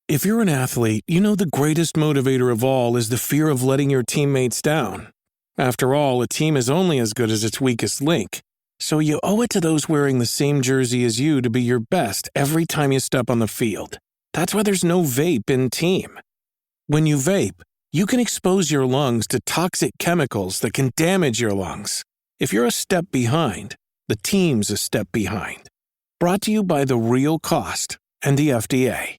If you're an athlete, you know the greatest motivator of all is the fear of letting your teammates down. After all, a team is only as good as its weakest link. So you owe it to those wearing the same jersey as you to be your best every time you step on the field. That's why there's no vape in team. When you vape, you can expose your lungs to toxic chemicals that can damage your lungs. If you're a step behind, the team's a step behind. Brought to you by The Real Cost and the FDA.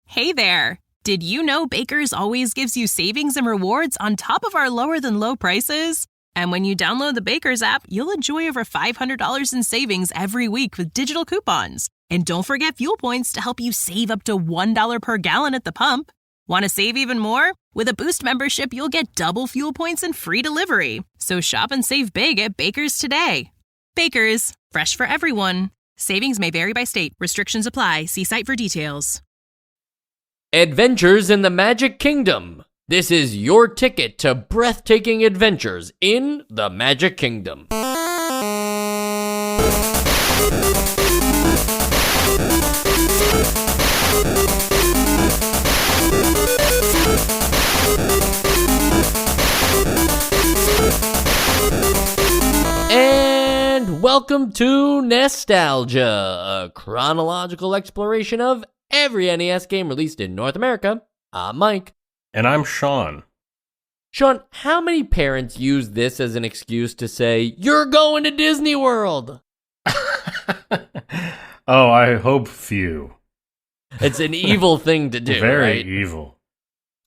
Hey there! Did you know Baker's always gives you savings and rewards on top of our lower-than-low prices? And when you download the Baker's app, you'll enjoy over $500 in savings every week with digital coupons. And don't forget fuel points to help you save up to $1 per gallon at the pump. Want to save even more? With a Boost membership, you'll get double fuel points and free delivery. So shop and save big at Baker's today. Baker's, fresh for everyone. Savings may vary by state. Restrictions apply. See site for details. Adventures in the Magic Kingdom. This is your ticket to breathtaking adventures in the Magic Kingdom. And welcome to Nostalgia, a chronological exploration of every NES game released in North America. I'm Mike. And I'm Sean. Sean, how many parents use this as an excuse to say, you're going to Disney World? Oh, I hope few. It's an evil thing to do, Very right? evil.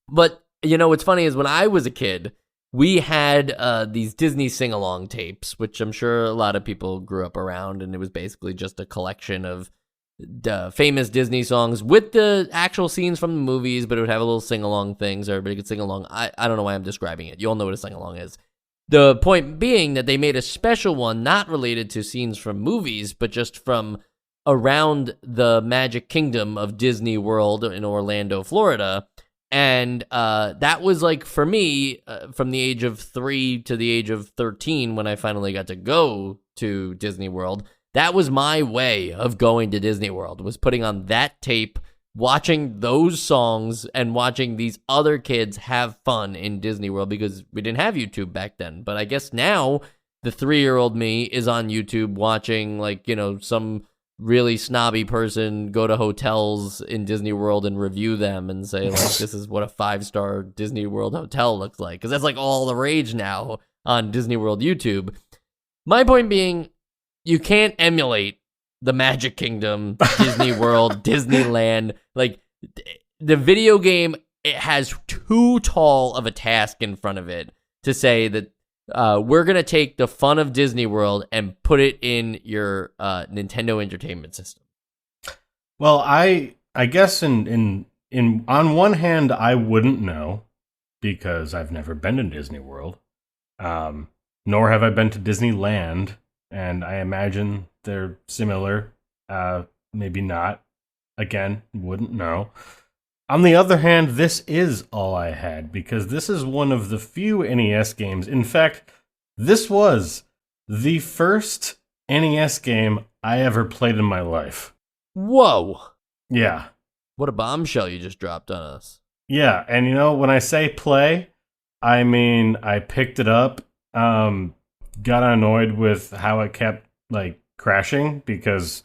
But, you know, what's funny is when I was a kid, we had these Disney sing-along tapes, which I'm sure a lot of people grew up around, and it was basically just a collection of famous Disney songs with the actual scenes from the movies, but it would have a little sing-along thing so everybody could sing along. I don't know why I'm describing it. You all know what a sing-along is. The point being that they made a special one not related to scenes from movies, but just from around the Magic Kingdom of Disney World in Orlando, Florida. And that was like, for me, from the age of 3 to the age of 13, when I finally got to go to Disney World, that was my way of going to Disney World, was putting on that tape, watching those songs, and watching these other kids have fun in Disney World, because we didn't have YouTube back then. But I guess now the 3-year-old me is on YouTube watching, like, you know, some really snobby person go to hotels in Disney World and review them and say, like, this is what a 5-star Disney World hotel looks like. Because that's, like, all the rage now on Disney World YouTube. My point being, you can't emulate the Magic Kingdom, Disney World, Disneyland. Like, the video game, it has too tall of a task in front of it to say that we're going to take the fun of Disney World and put it in your Nintendo Entertainment System. Well, I guess in on one hand, I wouldn't know, because I've never been to Disney World, nor have I been to Disneyland. And I imagine they're similar. Maybe not. Again, wouldn't know. On the other hand, this is all I had, because this is one of the few NES games. In fact, this was the first NES game I ever played in my life. Whoa. Yeah. What a bombshell you just dropped on us. Yeah, and you know, when I say play, I mean I picked it up, got annoyed with how it kept, like, crashing, because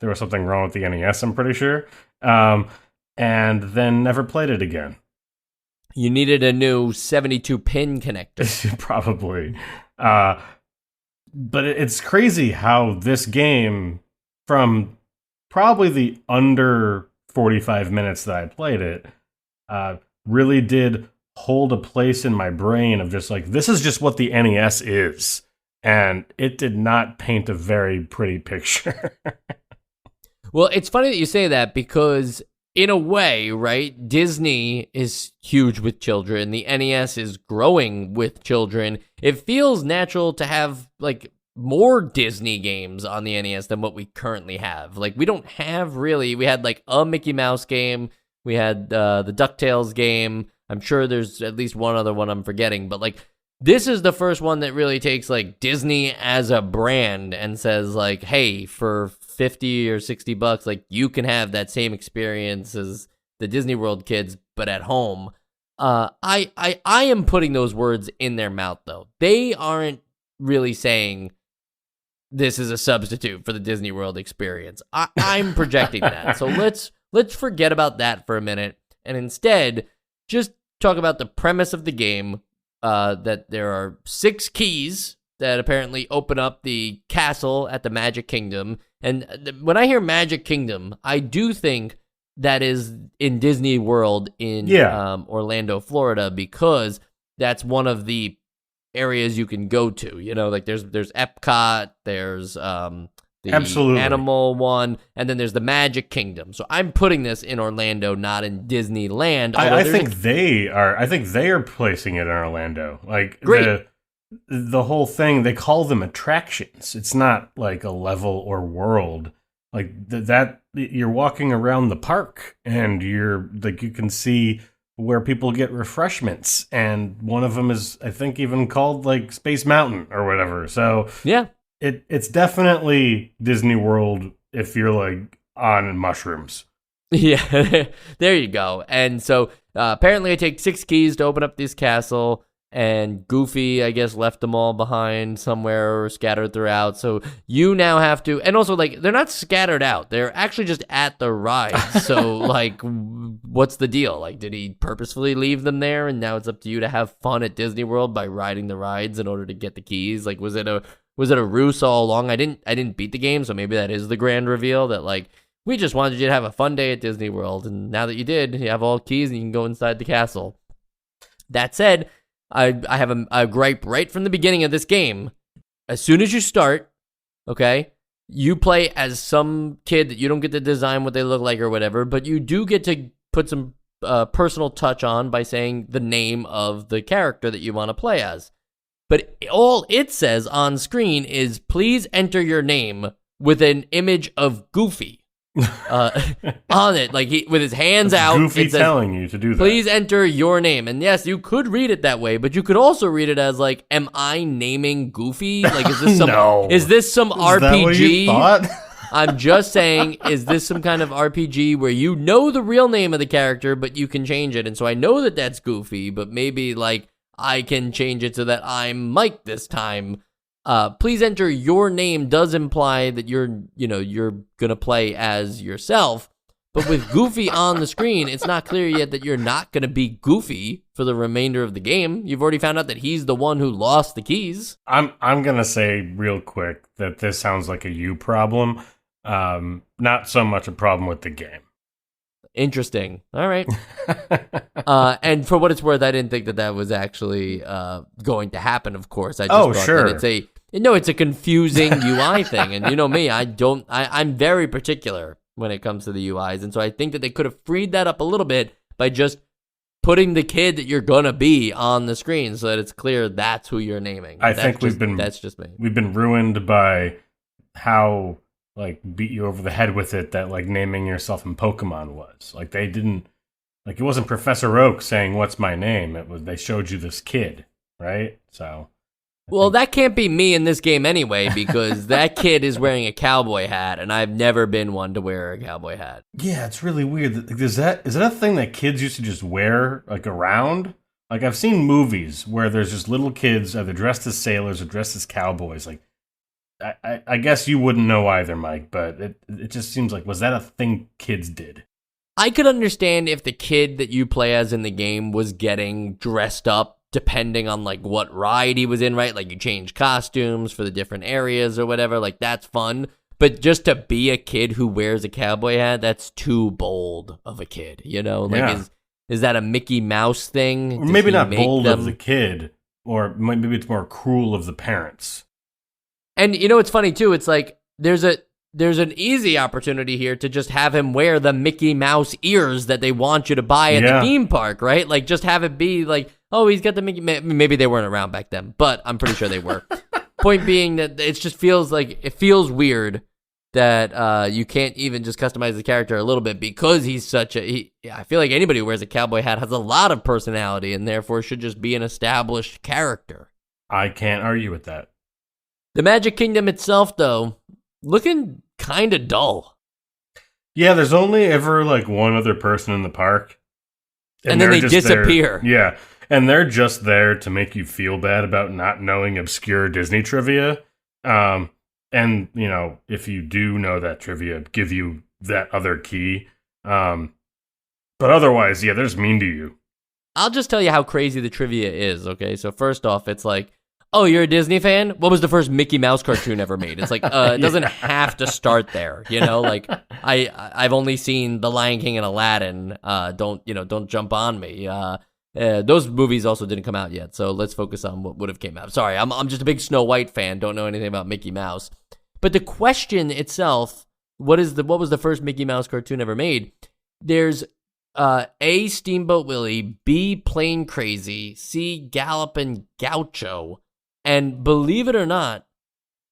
there was something wrong with the NES, I'm pretty sure, and then never played it again. You needed a new 72-pin connector. Probably. But it's crazy how this game, from probably the under 45 minutes that I played it, really did hold a place in my brain of just like, this is just what the NES is. And it did not paint a very pretty picture. Well, it's funny that you say that, because in a way, right, Disney is huge with children. The NES is growing with children. It feels natural to have, like, more Disney games on the NES than what we currently have. Like, we don't have really, we had, like, a Mickey Mouse game. We had the DuckTales game. I'm sure there's at least one other one I'm forgetting, but, like, this is the first one that really takes, like, Disney as a brand and says, like, hey, for $50 or $60, like, you can have that same experience as the Disney World kids, but at home. I am putting those words in their mouth, though. They aren't really saying this is a substitute for the Disney World experience. I'm projecting that. So let's forget about that for a minute and instead just talk about the premise of the game, that there are 6 keys that apparently open up the castle at the Magic Kingdom. And when I hear Magic Kingdom, I do think that is in Disney World in Orlando, Florida, because that's one of the areas you can go to. You know, like there's Epcot, there's the animal one, and then there's the Magic Kingdom. So I'm putting this in Orlando, not in Disneyland. I think they are placing it in Orlando. Like great. The whole thing, they call them attractions. It's not like a level or world. Like that you're walking around the park and you're like, you can see where people get refreshments, and one of them is, I think, even called like Space Mountain or whatever. So yeah, it's definitely Disney World if you're like on mushrooms. Yeah, there you go. And so apparently I take 6 keys to open up this castle, and Goofy, I guess, left them all behind somewhere or scattered throughout. So you now have to, and also, like, they're not scattered out. They're actually just at the ride. So, like, what's the deal? Like, did he purposefully leave them there, and now it's up to you to have fun at Disney World by riding the rides in order to get the keys? Like, was it a ruse all along? I didn't beat the game, so maybe that is the grand reveal that, like, we just wanted you to have a fun day at Disney World, and now that you did, you have all keys and you can go inside the castle. That said, I have a gripe right from the beginning of this game. As soon as you start, okay, you play as some kid that you don't get to design what they look like or whatever, but you do get to put some personal touch on by saying the name of the character that you want to play as. But all it says on screen is, please enter your name with an image of Goofy. On it, like with his hands out. Goofy telling you to do that. Please enter your name. And yes, you could read it that way, but you could also read it as like, am I naming Goofy? Like, is this some no. Is this some RPG? That what you thought? I'm just saying, is this some kind of RPG where you know the real name of the character, but you can change it? And so I know that that's Goofy, but maybe like I can change it so that I'm Mike this time. Please enter your name does imply that you're gonna play as yourself, but with Goofy on the screen, it's not clear yet that you're not gonna be Goofy for the remainder of the game. You've already found out that he's the one who lost the keys. I'm gonna say real quick that this sounds like a you problem, not so much a problem with the game. Interesting. All right. And for what it's worth, I didn't think that was actually going to happen. Of course, I just thought sure. that it's a confusing UI thing, and you know me, I'm very particular when it comes to the UIs, and so I think that they could have freed that up a little bit by just putting the kid that you're gonna be on the screen so that it's clear that's who you're naming. That's just me. We've been ruined by how like beat you over the head with it that like naming yourself in Pokemon was. Like they didn't, like it wasn't Professor Oak saying what's my name. It was, they showed you this kid, right? So well, that can't be me in this game anyway, because that kid is wearing a cowboy hat, and I've never been one to wear a cowboy hat. Yeah, it's really weird. Is that a thing that kids used to just wear like around? Like I've seen movies where there's just little kids either dressed as sailors or dressed as cowboys. Like I guess you wouldn't know either, Mike, but it just seems like, was that a thing kids did? I could understand if the kid that you play as in the game was getting dressed up depending on like what ride he was in, right? Like you change costumes for the different areas or whatever, like that's fun. But just to be a kid who wears a cowboy hat, that's too bold of a kid, you know? Like yeah. Is that a Mickey Mouse thing? Or maybe not bold of the kid, or maybe it's more cruel of the parents. And you know what's funny too? It's like there's an easy opportunity here to just have him wear the Mickey Mouse ears that they want you to buy at the theme park, right? Like just have it be like, oh, he's got the Mickey. Maybe they weren't around back then, but I'm pretty sure they were. Point being that it just feels weird that you can't even just customize the character a little bit because he's I feel like anybody who wears a cowboy hat has a lot of personality and therefore should just be an established character. I can't argue with that. The Magic Kingdom itself, though, looking kind of dull. Yeah, there's only ever like one other person in the park. And then they they're just disappear. there. Yeah. And they're just there to make you feel bad about not knowing obscure Disney trivia. And, you know, if you do know that trivia, give you that other key. But otherwise, yeah, they're just mean to you. I'll just tell you how crazy the trivia is, okay? So first off, it's like, oh, you're a Disney fan? What was the first Mickey Mouse cartoon ever made? It's like, it doesn't have to start there, you know? Like, I've only seen The Lion King and Aladdin. Don't jump on me. Those movies also didn't come out yet, so let's focus on what would have came out. Sorry, I'm just a big Snow White fan. Don't know anything about Mickey Mouse. But the question itself, what was the first Mickey Mouse cartoon ever made? There's A, Steamboat Willie, B, Plane Crazy, C, Gallopin' Gaucho, and believe it or not,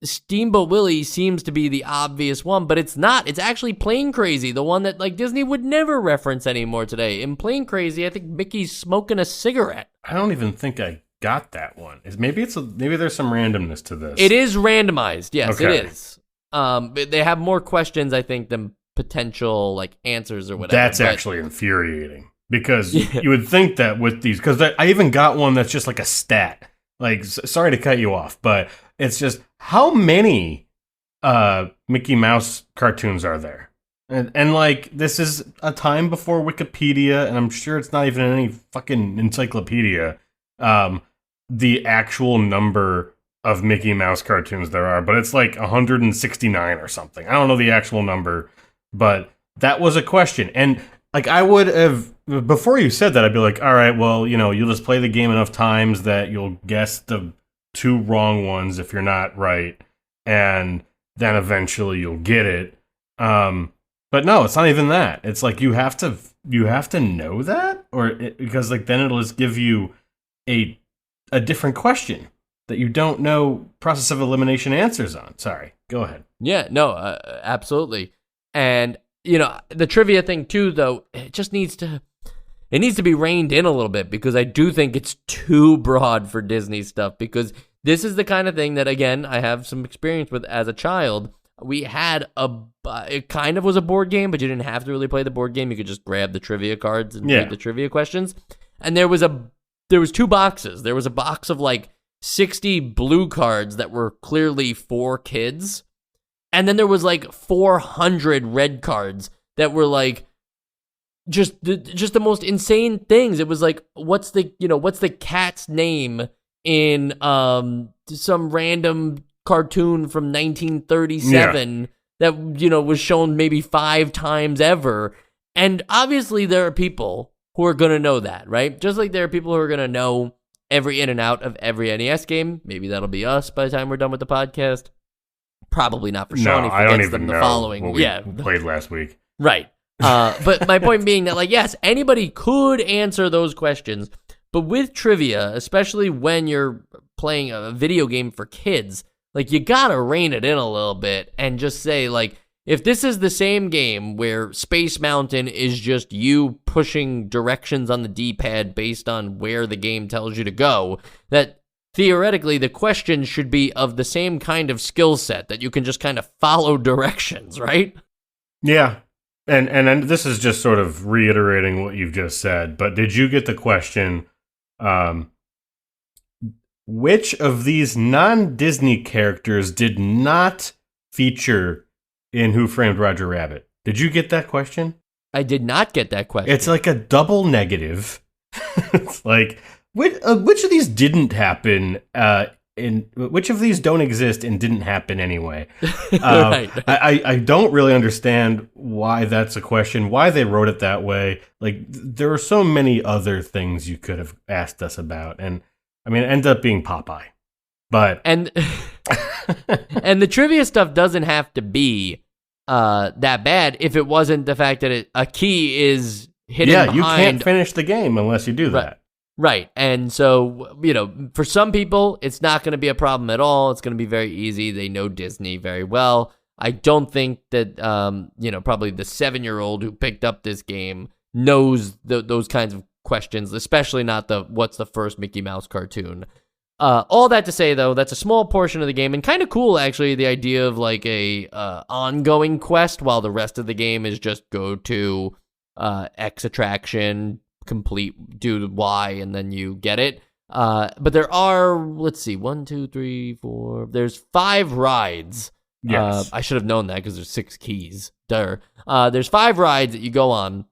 Steamboat Willie seems to be the obvious one, but it's not. It's actually Plane Crazy, the one that like Disney would never reference anymore today. In Plane Crazy, I think Mickey's smoking a cigarette. I don't even think I got that one. Maybe there's some randomness to this. It is randomized. Yes, Okay. it is. They have more questions, I think, than potential like answers or whatever. That's actually infuriating because you would think that with these, because I even got one that's just like a stat. Like, sorry to cut you off, but it's just how many Mickey Mouse cartoons are there? And like, this is a time before Wikipedia, and I'm sure it's not even in any fucking encyclopedia, the actual number of Mickey Mouse cartoons there are, but it's like 169 or something. I don't know the actual number, but that was a question. And like, I would have, before you said that, I'd be like, all right, well, you know, you'll just play the game enough times that you'll guess the two wrong ones if you're not right, and then eventually you'll get it. But no, it's not even that. It's like you have to know that, because like then it'll just give you a different question that you don't know process of elimination answers on. Sorry, go ahead. Yeah, no, absolutely. And you know, the trivia thing too, though, it needs to be reined in a little bit, because I do think it's too broad for Disney stuff, because this is the kind of thing that, again, I have some experience with as a child. We had it kind of was a board game, but you didn't have to really play the board game. You could just grab the trivia cards and read the trivia questions. And there was two boxes. There was a box of like 60 blue cards that were clearly for kids. And then there was like 400 red cards that were like just the most insane things. It was like, what's the cat's name in some random cartoon from 1937 that was shown maybe 5 times ever. And obviously there are people who are going to know that, right? Just like there are people who are going to know every in and out of every NES game. Maybe that'll be us by the time we're done with the podcast. Probably not for Sean. No, he I don't forgets even them the know following. what we played last week. Right. But my point being that, like, yes, anybody could answer those questions, but with trivia, especially when you're playing a video game for kids, like, you gotta rein it in a little bit and just say, like, if this is the same game where Space Mountain is just you pushing directions on the D-pad based on where the game tells you to go, that theoretically the question should be of the same kind of skill set, that you can just kind of follow directions, right? Yeah. And this is just sort of reiterating what you've just said, but did you get the question, which of these non-Disney characters did not feature in Who Framed Roger Rabbit? Did you get that question? I did not get that question. It's like a double negative. It's like, which of these didn't happen, which of these don't exist and didn't happen anyway? Right. I don't really understand why that's a question, why they wrote it that way. Like, there are so many other things you could have asked us about, and I mean, it ended up being Popeye. But and the trivia stuff doesn't have to be that bad if it wasn't the fact that a key is hidden behind. You can't finish the game unless you do that. Right. And so, for some people, it's not going to be a problem at all. It's going to be very easy. They know Disney very well. I don't think that, probably the 7-year-old who picked up this game knows those kinds of questions, especially not what's the first Mickey Mouse cartoon. All that to say, though, that's a small portion of the game, and kind of cool, actually, the idea of like a ongoing quest while the rest of the game is just go to X attraction, complete, do Y, and then you get it. But there are, let's see, 1, 2, 3, 4. There's 5 rides. Yes. I should have known that because there's 6 keys. There's 5 rides that you go on.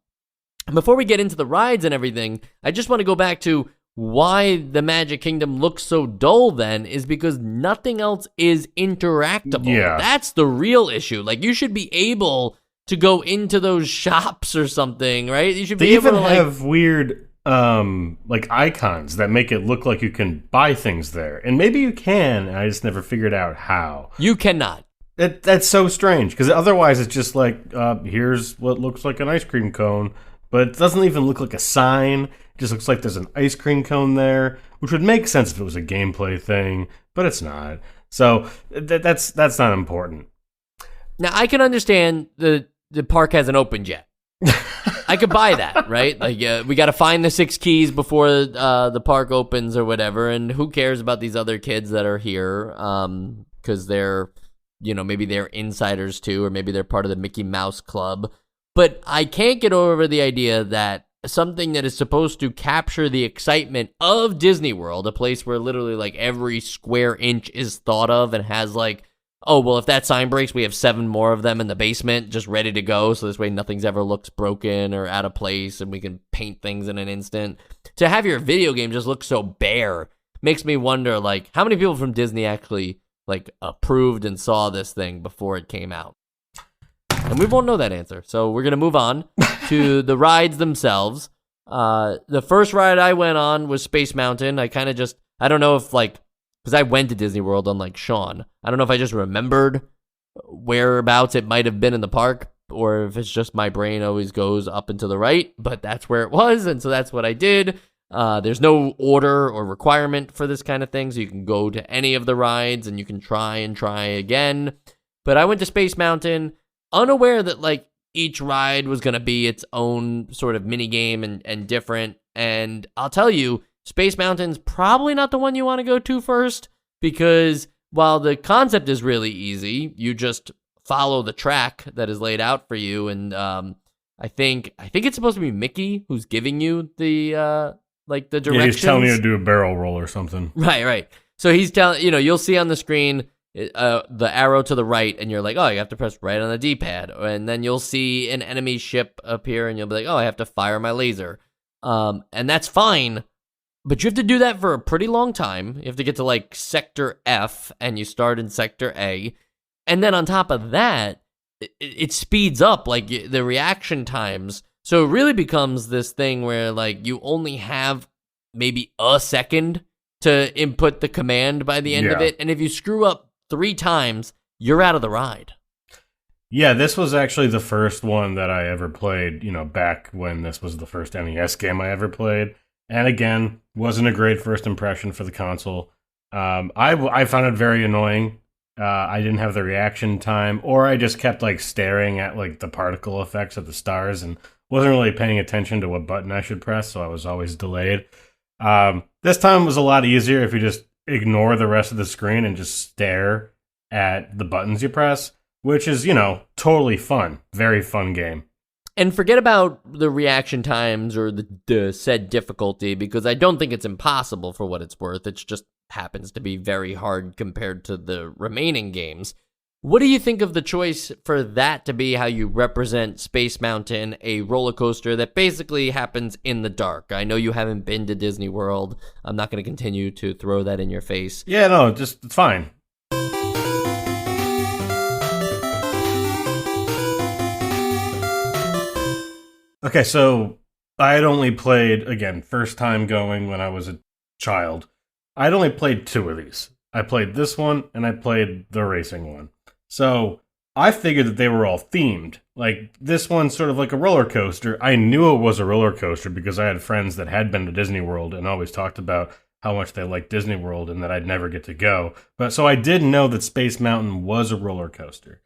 And before we get into the rides and everything, I just want to go back to why the Magic Kingdom looks so dull then is because nothing else is interactable. Yeah. That's the real issue. Like, you should be able to go into those shops or something, right? You should be They able even to have weird like icons that make it look like you can buy things there. And maybe you can, and I just never figured out how. You cannot. That's so strange, because otherwise it's just like, here's what looks like an ice cream cone, but it doesn't even look like a sign. It just looks like there's an ice cream cone there, which would make sense if it was a gameplay thing, but it's not. So that's not important. Now, I can understand the park hasn't opened yet. I could buy that, right? Like, we got to find the 6 keys before the park opens or whatever, and who cares about these other kids that are here? Because they're, maybe they're insiders too, or maybe they're part of the Mickey Mouse Club. But I can't get over the idea that something that is supposed to capture the excitement of Disney World, a place where literally like every square inch is thought of and has like, oh, well, if that sign breaks, we have 7 more of them in the basement just ready to go. So this way nothing's ever looks broken or out of place and we can paint things in an instant. To have your video game just look so bare makes me wonder, like, how many people from Disney actually like approved and saw this thing before it came out? And we won't know that answer. So we're going to move on to the rides themselves. The first ride I went on was Space Mountain. I kind of just, I don't know if like, because I went to Disney World unlike Sean. I don't know if I just remembered whereabouts it might have been in the park, or if it's just my brain always goes up and to the right, but that's where it was. And so that's what I did. There's no order or requirement for this kind of thing. So you can go to any of the rides and you can try again. But I went to Space Mountain unaware that like each ride was going to be its own sort of mini game and different. And I'll tell you, Space Mountain's probably not the one you want to go to first, because while the concept is really easy, you just follow the track that is laid out for you. And I think it's supposed to be Mickey who's giving you the like the directions. Yeah, he's telling you to do a barrel roll or something. Right. So he's telling, you'll see on the screen the arrow to the right, and you're like, oh, you have to press right on the D-pad. And then you'll see an enemy ship appear, and you'll be like, oh, I have to fire my laser. And that's fine, but you have to do that for a pretty long time. You have to get to like Sector F, and you start in Sector A. And then on top of that, it speeds up like the reaction times. So it really becomes this thing where like you only have maybe a second to input the command by the end of it. And if you screw up 3 times, you're out of the ride. Yeah, this was actually the first one that I ever played, back when this was the first NES game I ever played. And again, wasn't a great first impression for the console. I found it very annoying. I didn't have the reaction time, or I just kept like staring at like the particle effects of the stars and wasn't really paying attention to what button I should press, so I was always delayed. This time was a lot easier if you just ignore the rest of the screen and just stare at the buttons you press, which is, totally fun. Very fun game. And forget about the reaction times or the said difficulty, because I don't think it's impossible for what it's worth. It just happens to be very hard compared to the remaining games. What do you think of the choice for that to be how you represent Space Mountain, a roller coaster that basically happens in the dark? I know you haven't been to Disney World. I'm not going to continue to throw that in your face. Yeah, no, it's fine. Okay, so I had only played, again, first time going when I was a child. I'd only played 2 of these. I played this one, and I played the racing one. So I figured that they were all themed. Like, this one's sort of like a roller coaster. I knew it was a roller coaster because I had friends that had been to Disney World and always talked about how much they liked Disney World and that I'd never get to go. But so I did know that Space Mountain was a roller coaster.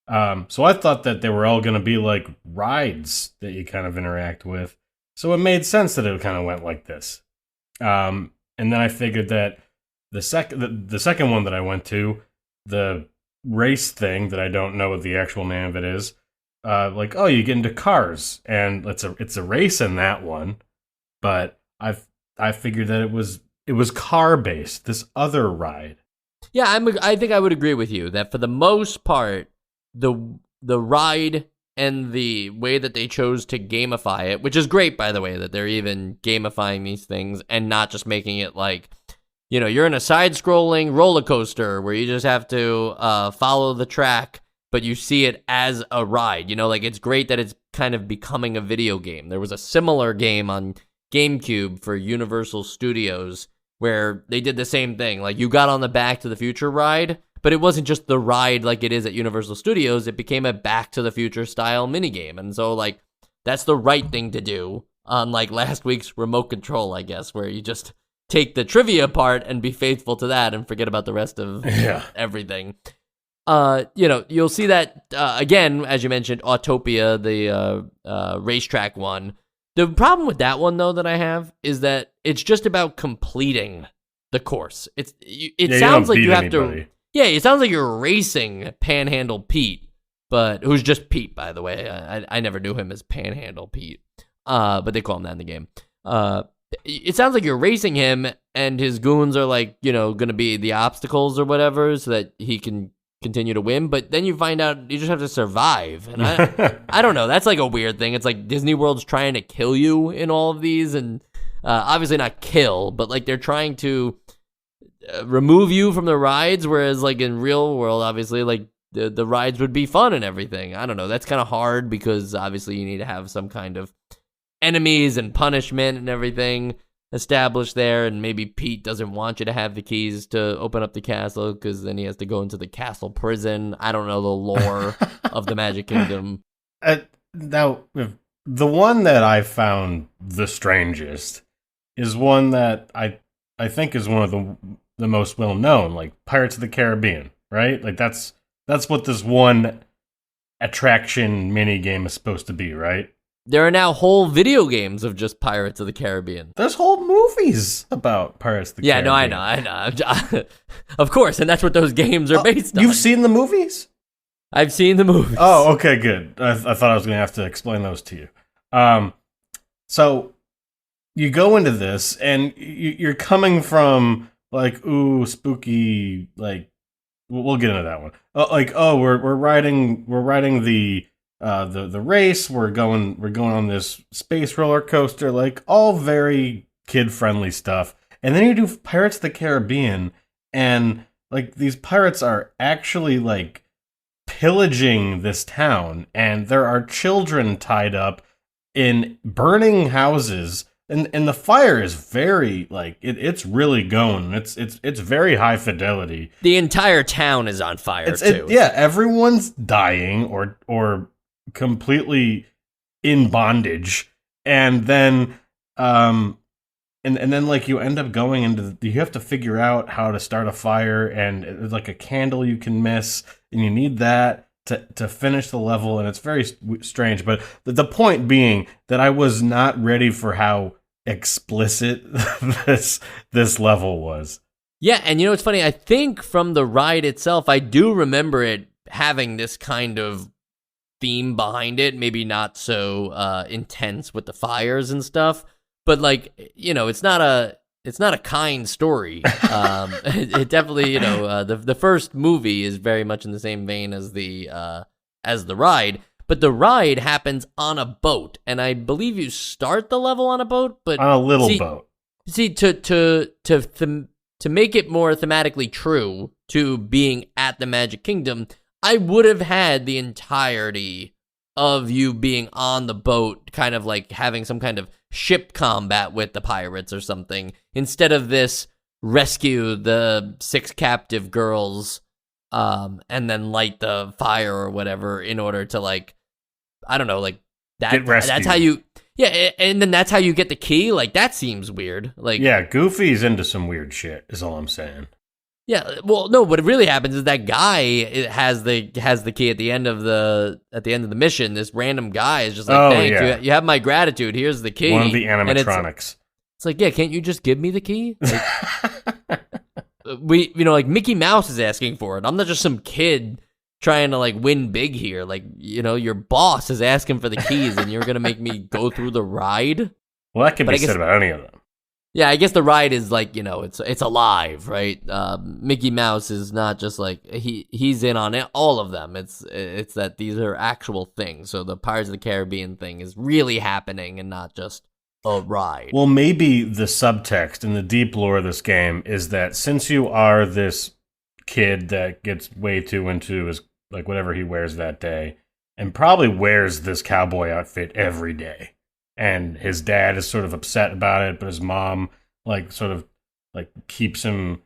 So I thought that they were all going to be like rides that you kind of interact with. So it made sense that it kind of went like this. And then I figured that the second one that I went to, the race thing that I don't know what the actual name of it is. Like, oh, you get into cars, and it's a race in that one, but I figured that it was car based. This other ride. Yeah, I think I would agree with you that for the most part, the ride and the way that they chose to gamify it, which is great, by the way, that they're even gamifying these things and not just making it like, you're in a side-scrolling roller coaster where you just have to follow the track, but you see it as a ride. Like it's great that it's kind of becoming a video game. There was a similar game on GameCube for Universal Studios where they did the same thing. Like you got on the Back to the Future ride, but it wasn't just the ride like it is at Universal Studios. It became a Back to the Future style minigame. And so like that's the right thing to do, unlike last week's remote control, I guess, where you just take the trivia part and be faithful to that and forget about the rest of everything. You'll see that again, as you mentioned, Autopia, the racetrack one. The problem with that one, though, that I have is that it's just about completing the course. It sounds like you have to. Yeah, it sounds like you're racing Panhandle Pete, but who's just Pete, by the way. I never knew him as Panhandle Pete, but they call him that in the game. It sounds like you're racing him, and his goons are like, going to be the obstacles or whatever, so that he can continue to win. But then you find out you just have to survive, and I don't know. That's like a weird thing. It's like Disney World's trying to kill you in all of these, and obviously not kill, but like they're trying to remove you from the rides, whereas like in real world, obviously, like the rides would be fun and everything. I don't know. That's kind of hard because obviously you need to have some kind of enemies and punishment and everything established there, and maybe Pete doesn't want you to have the keys to open up the castle because then he has to go into the castle prison. I don't know the lore of the Magic Kingdom. Now, the one that I found the strangest is one that I think is one of the most well known, like Pirates of the Caribbean, right? Like that's what this one attraction mini game is supposed to be, right? There are now whole video games of just Pirates of the Caribbean. There's whole movies about Pirates of the Caribbean. Yeah, no, I know. Of course, and that's what those games are based on. You've seen the movies? I've seen the movies. Oh, okay, good. I thought I was going to have to explain those to you. So you go into this, and you're coming from like, ooh, spooky. Like, we'll get into that one. We're riding the race. We're going on this space roller coaster. Like all very kid friendly stuff. And then you do Pirates of the Caribbean, and like these pirates are actually like pillaging this town, and there are children tied up in burning houses, and the fire is very like it's really going. It's very high fidelity. The entire town is on fire too. Everyone's dying or completely in bondage, and then and then like you end up going into you have to figure out how to start a fire, and there's like a candle you can miss, and you need that to finish the level, and it's very strange. But the point being that I was not ready for how explicit this level was. Yeah, and it's funny, I think from the ride itself, I do remember it having this kind of theme behind it, maybe not so intense with the fires and stuff, but like, it's not a kind story. It definitely, the first movie is very much in the same vein as the ride, but the ride happens on a boat, and I believe you start the level on a boat, but on a little boat. See, to make it more thematically true to being at the Magic Kingdom, I would have had the entirety of you being on the boat, kind of like having some kind of ship combat with the pirates or something, instead of this rescue the 6 captive girls, and then light the fire or whatever in order to like, I don't know, like that. That's how you, and then that's how you get the key. Like that seems weird. Like Goofy's into some weird shit. Is all I'm saying. Yeah, well, no. What really happens is that guy has the key at the end of the mission. This random guy is just like, "Thanks, you have my gratitude. Here's the key." One of the animatronics. It's like, yeah, can't you just give me the key? Like, like Mickey Mouse is asking for it. I'm not just some kid trying to like win big here. Like, your boss is asking for the keys and you're going to make me go through the ride. Well, that can be said about any of them. Yeah, I guess the ride is like, it's alive, right? Mickey Mouse is not just like, he's in on it, all of them. It's that these are actual things. So the Pirates of the Caribbean thing is really happening and not just a ride. Well, maybe the subtext and the deep lore of this game is that since you are this kid that gets way too into his, like, whatever he wears that day, and probably wears this cowboy outfit every day, and his dad is sort of upset about it, but his mom keeps him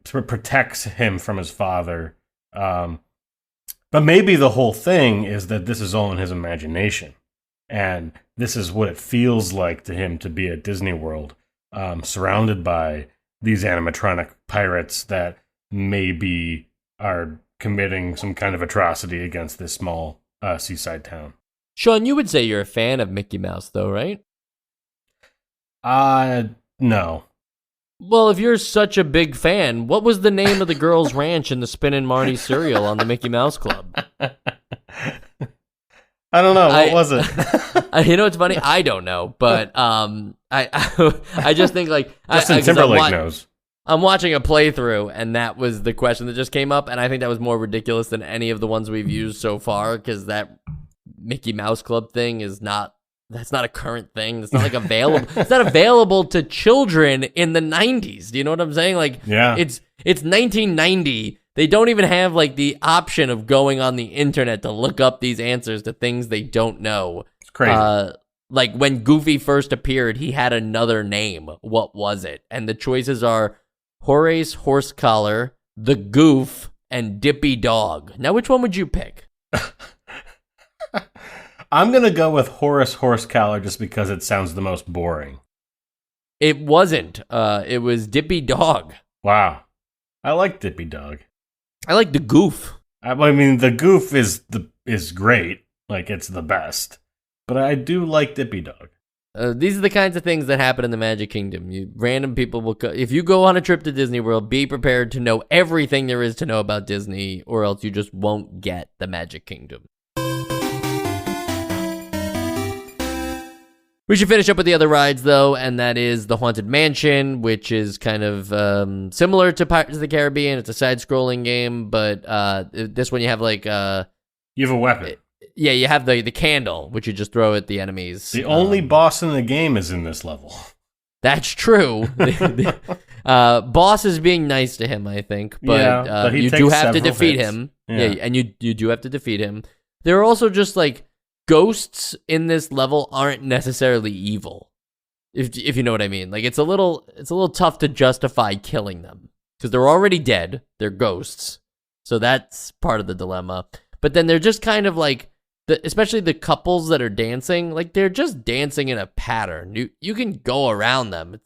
protects him from his father. But maybe the whole thing is that this is all in his imagination, and this is what it feels like to him to be at Disney World, surrounded by these animatronic pirates that maybe are committing some kind of atrocity against this small seaside town. Sean, you would say you're a fan of Mickey Mouse, though, right? No. Well, if you're such a big fan, what was the name of the girls' ranch in the Spin' Marty cereal on the Mickey Mouse Club? I don't know. What was it? It's funny? I don't know, but I just think like Justin Timberlake knows. I'm watching a playthrough, and that was the question that just came up, and I think that was more ridiculous than any of the ones we've used so far, because that Mickey Mouse Club thing that's not a current thing. It's not like available. It's not available to children in the 90s. Do you know what I'm saying? Like, yeah. It's 1990. They don't even have like the option of going on the internet to look up these answers to things they don't know. It's crazy. Like when Goofy first appeared, he had another name. What was it? And the choices are Horace Horsecollar, the Goof, and Dippy Dog. Now, which one would you pick? I'm going to go with Horace Horsecollar just because it sounds the most boring. It wasn't. It was Dippy Dog. Wow. I like Dippy Dog. I like the Goof. I mean, the Goof is great. Like, it's the best. But I do like Dippy Dog. These are the kinds of things that happen in the Magic Kingdom. Random people will if you go on a trip to Disney World, be prepared to know everything there is to know about Disney, or else you just won't get the Magic Kingdom. We should finish up with the other rides, though, and that is the Haunted Mansion, which is kind of similar to Pirates of the Caribbean. It's a side-scrolling game, but this one you have like... you have a weapon. Yeah, you have the candle, which you just throw at the enemies. The only boss in the game is in this level. That's true. Boss is being nice to him, I think, but you do have to defeat him. Yeah, and you do have to defeat him. There are also just like ghosts in this level aren't necessarily evil, if you know what I mean. Like it's a little tough to justify killing them because they're already dead. They're ghosts, so that's part of the dilemma. But then they're just kind of like, especially the couples that are dancing, like they're just dancing in a pattern. You can go around them.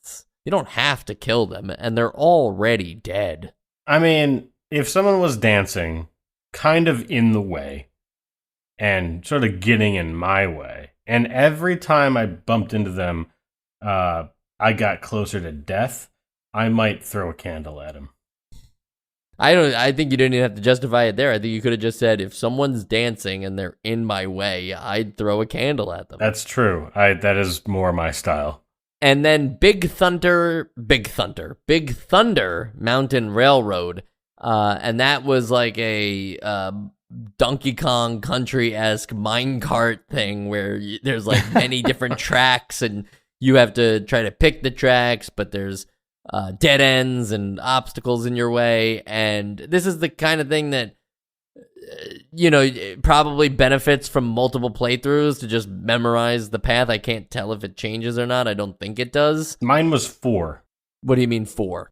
You don't have to kill them, and they're already dead. I mean, if someone was dancing kind of in the way and sort of getting in my way, and every time I bumped into them, I got closer to death, I might throw a candle at him. I think you didn't even have to justify it there. I think you could have just said, if someone's dancing and they're in my way, I'd throw a candle at them. That's true. That is more my style. And then Big Thunder Mountain Railroad. And that was like a Donkey Kong Country-esque minecart thing where there's like many different tracks and you have to try to pick the tracks, but there's dead ends and obstacles in your way, and this is the kind of thing that probably benefits from multiple playthroughs to just memorize the path. I can't tell if it changes or not. I don't think it does. Mine was 4. What do you mean 4?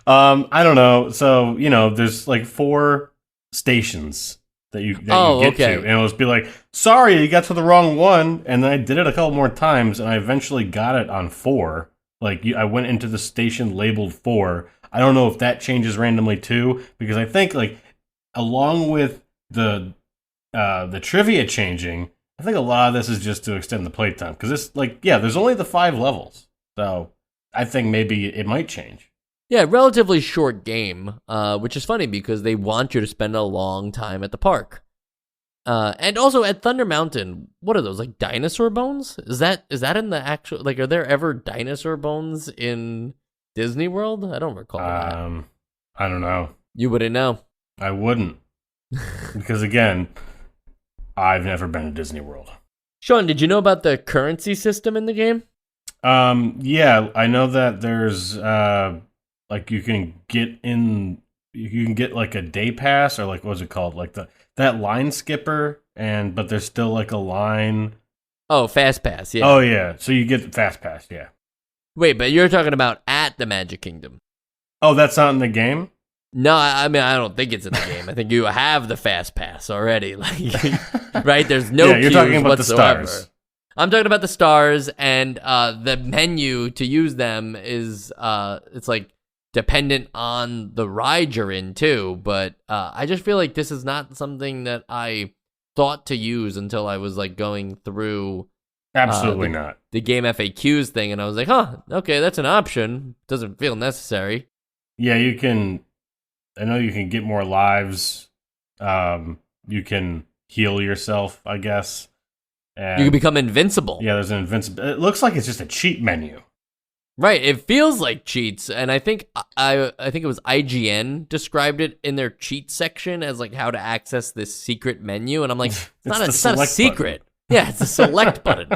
I don't know. So there's like 4 stations that you get to, and it'll just be like, sorry, you got to the wrong one, and then I did it a couple more times, and I eventually got it on 4. Like, I went into the station labeled 4. I don't know if that changes randomly too, because I think, like, along with the trivia changing, I think a lot of this is just to extend the playtime because this, there's only the 5 levels, so I think maybe it might change. Yeah, relatively short game, which is funny because they want you to spend a long time at the park. And also at Thunder Mountain, what are those, like dinosaur bones? Is that in the actual, like, are there ever dinosaur bones in Disney World? I don't recall that. I don't know. You wouldn't know. I wouldn't. Because again, I've never been to Disney World. Sean, did you know about the currency system in the game? Yeah, I know that there's, you can get like a day pass or like, what's it called? Like that line skipper, but there's still like a line. Oh, Fast Pass, yeah. Oh, yeah. So you get the Fast Pass, yeah. Wait, but you're talking about at the Magic Kingdom. Oh, that's not in the game? No, I mean, I don't think it's in the game. I think you have the Fast Pass already. Like, right? There's no you're talking about whatsoever. The stars. I'm talking about the stars, and the menu to use them is, it's like dependent on the ride you're in too. But I just feel like this is not something that I thought to use until I was like going through Absolutely not. The game FAQs thing, and I was like, okay, that's an option. Doesn't feel necessary. Yeah, you can. I know you can get more lives. You can heal yourself, I guess. And you can become invincible. Yeah, there's an invincible. It looks like it's just a cheat menu. Right, it feels like cheats, and I think it was IGN described it in their cheat section as like how to access this secret menu, and I'm like, it's not a secret. Yeah, it's a select button.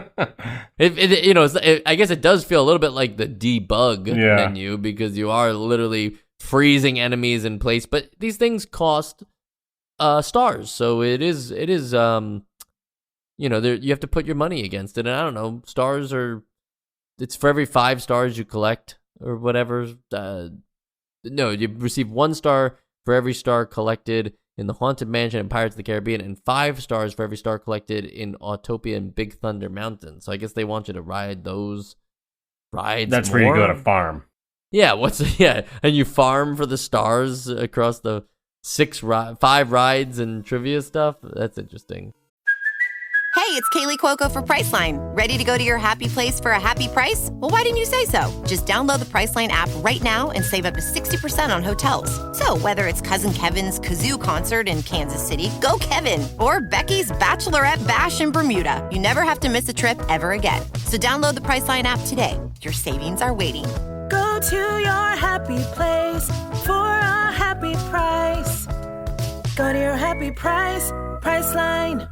I guess it does feel a little bit like the debug menu because you are literally freezing enemies in place, but these things cost stars, so it is you have to put your money against it, and I don't know, stars are. It's for every 5 stars you collect or whatever. No, you receive 1 star for every star collected in the Haunted Mansion and Pirates of the Caribbean, and 5 stars for every star collected in Autopia and Big Thunder Mountain. So I guess they want you to ride those rides. That's where you go to farm. Yeah, and you farm for the stars across the 5 rides and trivia stuff. That's interesting. Hey, it's Kaylee Cuoco for Priceline. Ready to go to your happy place for a happy price? Well, why didn't you say so? Just download the Priceline app right now and save up to 60% on hotels. So whether it's Cousin Kevin's Kazoo Concert in Kansas City, go Kevin, or Becky's Bachelorette Bash in Bermuda, you never have to miss a trip ever again. So download the Priceline app today. Your savings are waiting. Go to your happy place for a happy price. Go to your happy price, Priceline.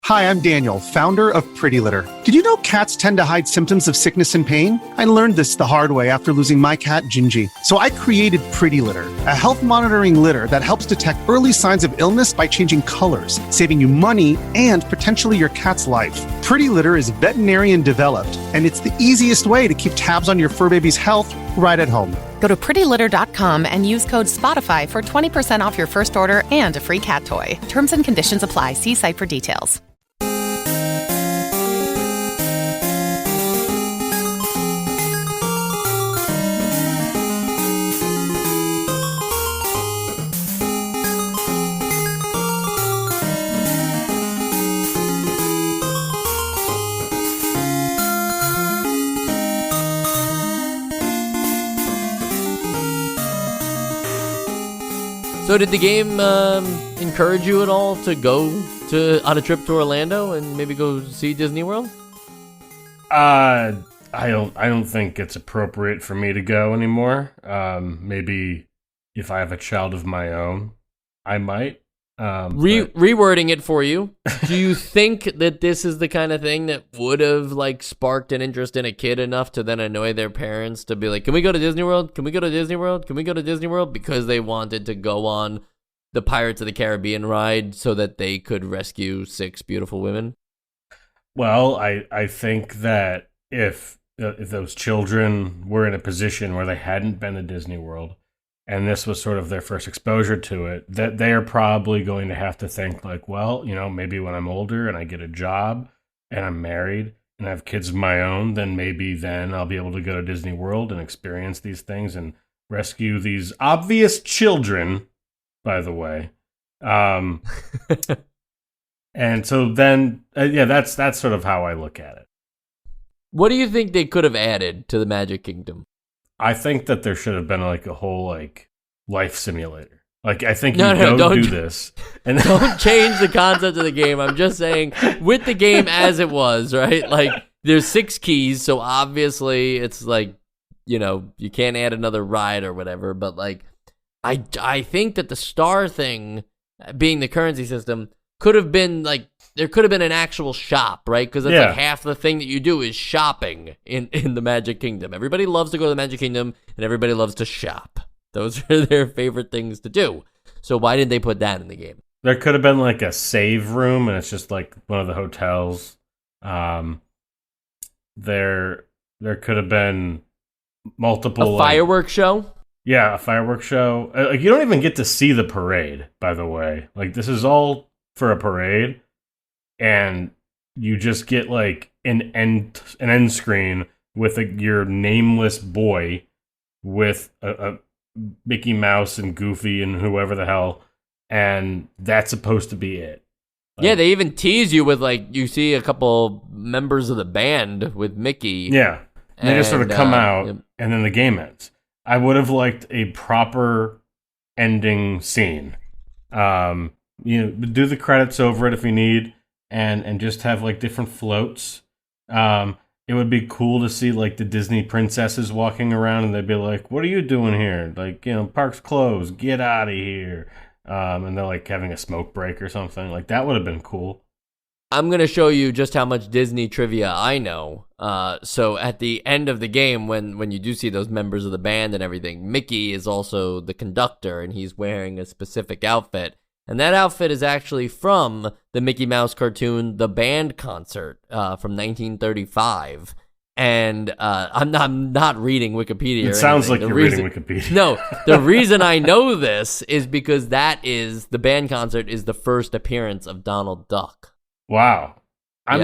Hi, I'm Daniel, founder of Pretty Litter. Did you know cats tend to hide symptoms of sickness and pain? I learned this the hard way after losing my cat, Gingy. So I created Pretty Litter, a health monitoring litter that helps detect early signs of illness by changing colors, saving you money and potentially your cat's life. Pretty Litter is veterinarian developed, and it's the easiest way to keep tabs on your fur baby's health right at home. Go to prettylitter.com and use code SPOTIFY for 20% off your first order and a free cat toy. Terms and conditions apply. See site for details. So did the game encourage you at all to go on a trip to Orlando and maybe go see Disney World? I don't think it's appropriate for me to go anymore. Maybe if I have a child of my own, I might. Rewording it for you. Do you think that this is the kind of thing that would have like sparked an interest in a kid enough to then annoy their parents to be like, can we go to Disney World? Can we go to Disney World? Can we go to Disney World? Because they wanted to go on the Pirates of the Caribbean ride so that they could rescue 6 beautiful women? Well, I think that if those children were in a position where they hadn't been to Disney World, and this was sort of their first exposure to it, that they are probably going to have to think like, well, maybe when I'm older and I get a job and I'm married and I have kids of my own, then maybe then I'll be able to go to Disney World and experience these things and rescue these obvious children, by the way. And so then, that's sort of how I look at it. What do you think they could have added to the Magic Kingdom? I think that there should have been like a whole like life simulator. Like I think don't do this and don't change the concept of the game. I'm just saying with the game as it was, right? Like there's 6 keys, so obviously it's like, you can't add another ride or whatever, but like I think that the star thing being the currency system could have been like, there could have been an actual shop, right? Because that's like half the thing that you do is shopping in the Magic Kingdom. Everybody loves to go to the Magic Kingdom, and everybody loves to shop. Those are their favorite things to do. So why didn't they put that in the game? There could have been like a save room, and it's just like one of the hotels. There could have been multiple fireworks show. Yeah, a fireworks show. Like you don't even get to see the parade, by the way. Like this is all for a parade, and you just get like an end screen with your nameless boy with a Mickey Mouse and Goofy and whoever the hell, and that's supposed to be it. Like, yeah, they even tease you with like you see a couple members of the band with Mickey. Yeah, and they just sort of come out, and then the game ends. I would have liked a proper ending scene. Do the credits over it if you need, and just have like different floats. It would be cool to see like the Disney princesses walking around, and they'd be like, "What are you doing here? Like, park's closed. Get out of here." And they're like having a smoke break or something. Like that would have been cool. I'm going to show you just how much Disney trivia I know. So at the end of the game, when you do see those members of the band and everything, Mickey is also the conductor, and he's wearing a specific outfit. And that outfit is actually from the Mickey Mouse cartoon, The Band Concert, from 1935. And I'm not reading Wikipedia. It sounds like you're reading Wikipedia. No, the reason I know this is because The Band Concert is the first appearance of Donald Duck. Wow. I'm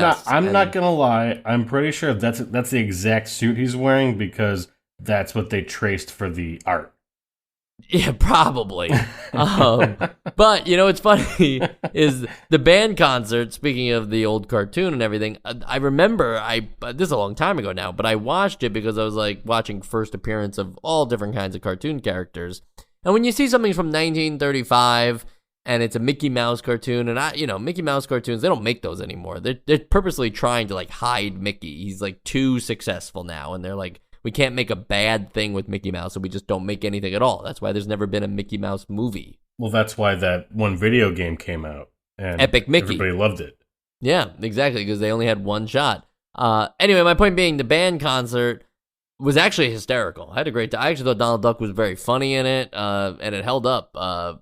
not gonna lie. I'm pretty sure that's the exact suit he's wearing because that's what they traced for the art. Yeah, probably. But what's funny is the band concert. Speaking of the old cartoon and everything, I remember this is a long time ago now, but I watched it because I was like watching first appearance of all different kinds of cartoon characters. And when you see something from 1935. And it's a Mickey Mouse cartoon, and Mickey Mouse cartoons, they don't make those anymore. They're purposely trying to like hide Mickey. He's like too successful now, and they're like, we can't make a bad thing with Mickey Mouse, so we just don't make anything at all. That's why there's never been a Mickey Mouse movie. Well, that's why that one video game came out, and Epic Mickey. Everybody loved it. Yeah, exactly, because they only had one shot. Anyway, my point being, the band concert was actually hysterical. I had a great time. I actually thought Donald Duck was very funny in it, and it held up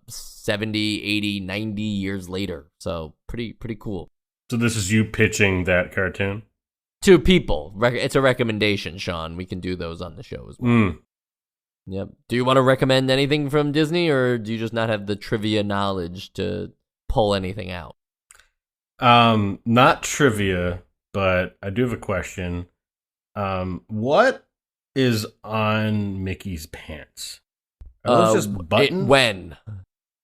70, 80, 90 years later. So pretty cool. So this is you pitching that cartoon? To people. It's a recommendation, Sean. We can do those on the show as well. Yep. Do you want to recommend anything from Disney, or do you just not have the trivia knowledge to pull anything out? Not trivia, but I do have a question. What is on Mickey's pants? Are those just buttons? When?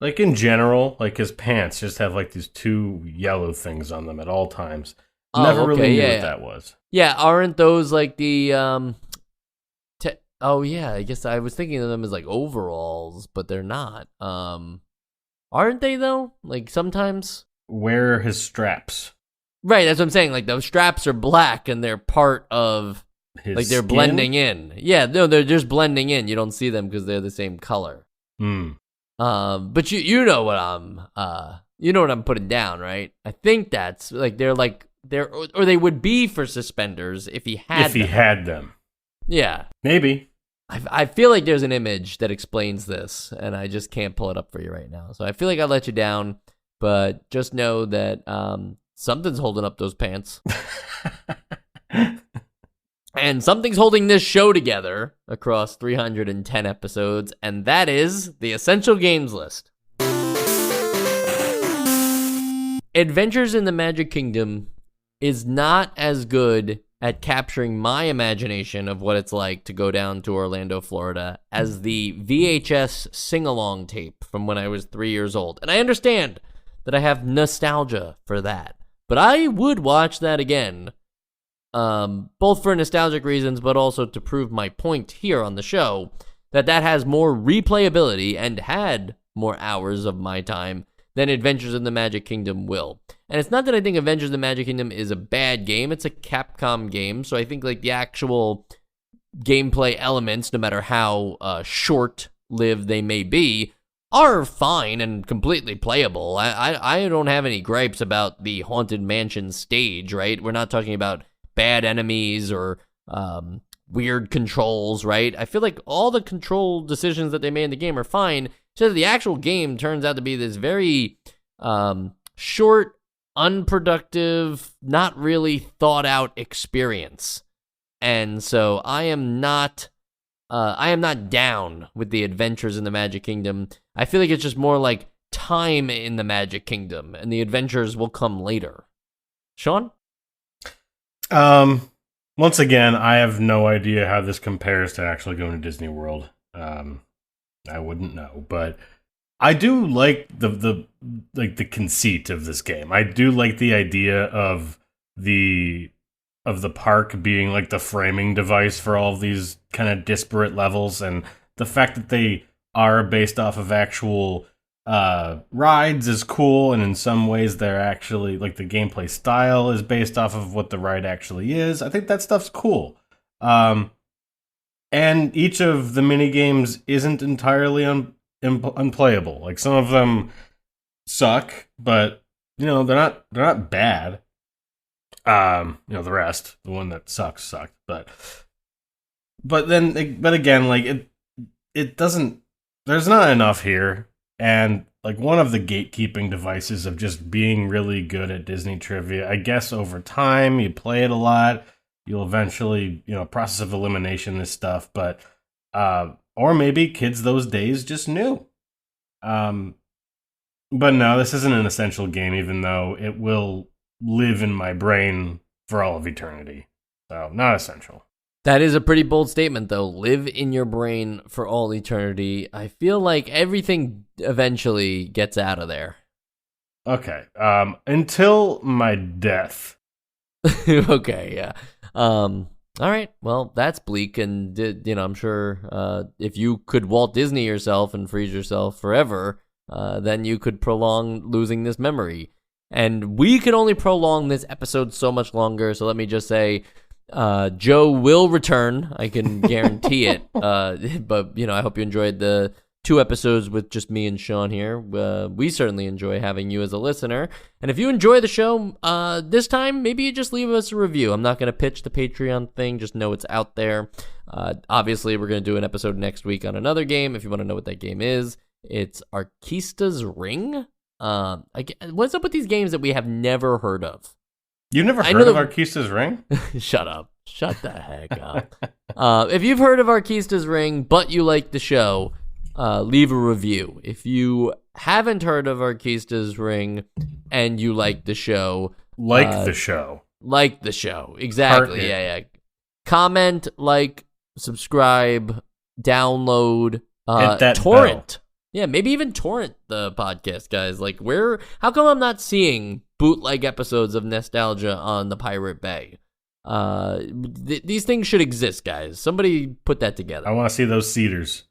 Like in general, like his pants just have like these 2 yellow things on them at all times. Never really knew what that was. Yeah, aren't those like the oh yeah, I guess I was thinking of them as like overalls, but they're not. Aren't they though? Like sometimes. Where are his straps? Right, that's what I'm saying. Like those straps are black and they're part of his like they're skin? blending in. Yeah, no, they're just blending in. You don't see them because they're the same color. But you know what I'm putting down, right? I think that's like they're or they would be for suspenders if he had them. Yeah, maybe. I feel like there's an image that explains this, and I just can't pull it up for you right now. So I feel like I let you down, but just know that something's holding up those pants. And something's holding this show together across 310 episodes, and that is the Essential Games List. Adventures in the Magic Kingdom is not as good at capturing my imagination of what it's like to go down to Orlando, Florida, as the VHS sing-along tape from when I was 3 years old. And I understand that I have nostalgia for that. But I would watch that again, both for nostalgic reasons, but also to prove my point here on the show, that has more replayability and had more hours of my time than Adventures in the Magic Kingdom will. And it's not that I think Adventures in the Magic Kingdom is a bad game. It's a Capcom game, so I think like the actual gameplay elements, no matter how short-lived they may be, are fine and completely playable. I don't have any gripes about the Haunted Mansion stage, right? We're not talking about bad enemies or weird controls, right? I feel like all the control decisions that they made in the game are fine. So the actual game turns out to be this very short, unproductive, not really thought out experience. And so I am not down with the Adventures in the Magic Kingdom. I feel like it's just more like time in the Magic Kingdom, and the adventures will come later. Sean? Once again, I have no idea how this compares to actually going to Disney World. I wouldn't know, but I do like the conceit of this game. I do like the idea of the park being like the framing device for all of these kind of disparate levels, and the fact that they are based off of actual rides is cool, and in some ways they're actually like the gameplay style is based off of what the ride actually is. I think that stuff's cool. And each of the mini games isn't entirely unplayable. Like some of them suck, but they're not bad. The rest, the one that sucked, but again, like it doesn't. There's not enough here, and like one of the gatekeeping devices of just being really good at Disney trivia. I guess over time, you play it a lot, you'll eventually, process of elimination this stuff, but or maybe kids those days just knew. But no, this isn't an essential game, even though it will live in my brain for all of eternity. So, not essential. That is a pretty bold statement, though. Live in your brain for all eternity. I feel like everything eventually gets out of there. Okay. Until my death. Okay, yeah. All right. Well, that's bleak, and I'm sure if you could Walt Disney yourself and freeze yourself forever, then you could prolong losing this memory. And we could only prolong this episode so much longer, so let me just say, Joe will return. I can guarantee it. But, I hope you enjoyed the 2 episodes with just me and Sean here. We certainly enjoy having you as a listener. And if you enjoy the show this time, maybe you just leave us a review. I'm not going to pitch the Patreon thing. Just know it's out there. Obviously, we're going to do an episode next week on another game. If you want to know what that game is, it's Arkista's Ring. What's up with these games that we have never heard of? You've never heard of Arkista's Ring? Shut up. Shut the heck up. If you've heard of Arkista's Ring, but you like the show, leave a review. If you haven't heard of Arkista's Ring and you like the show... Like the show. Exactly. Yeah. Comment, subscribe, download, hit that torrent. Bell. Yeah, maybe even torrent the podcast, guys. How come I'm not seeing bootleg episodes of Nostalgia on the Pirate Bay? These things should exist, guys. Somebody put that together. I want to see those cedars.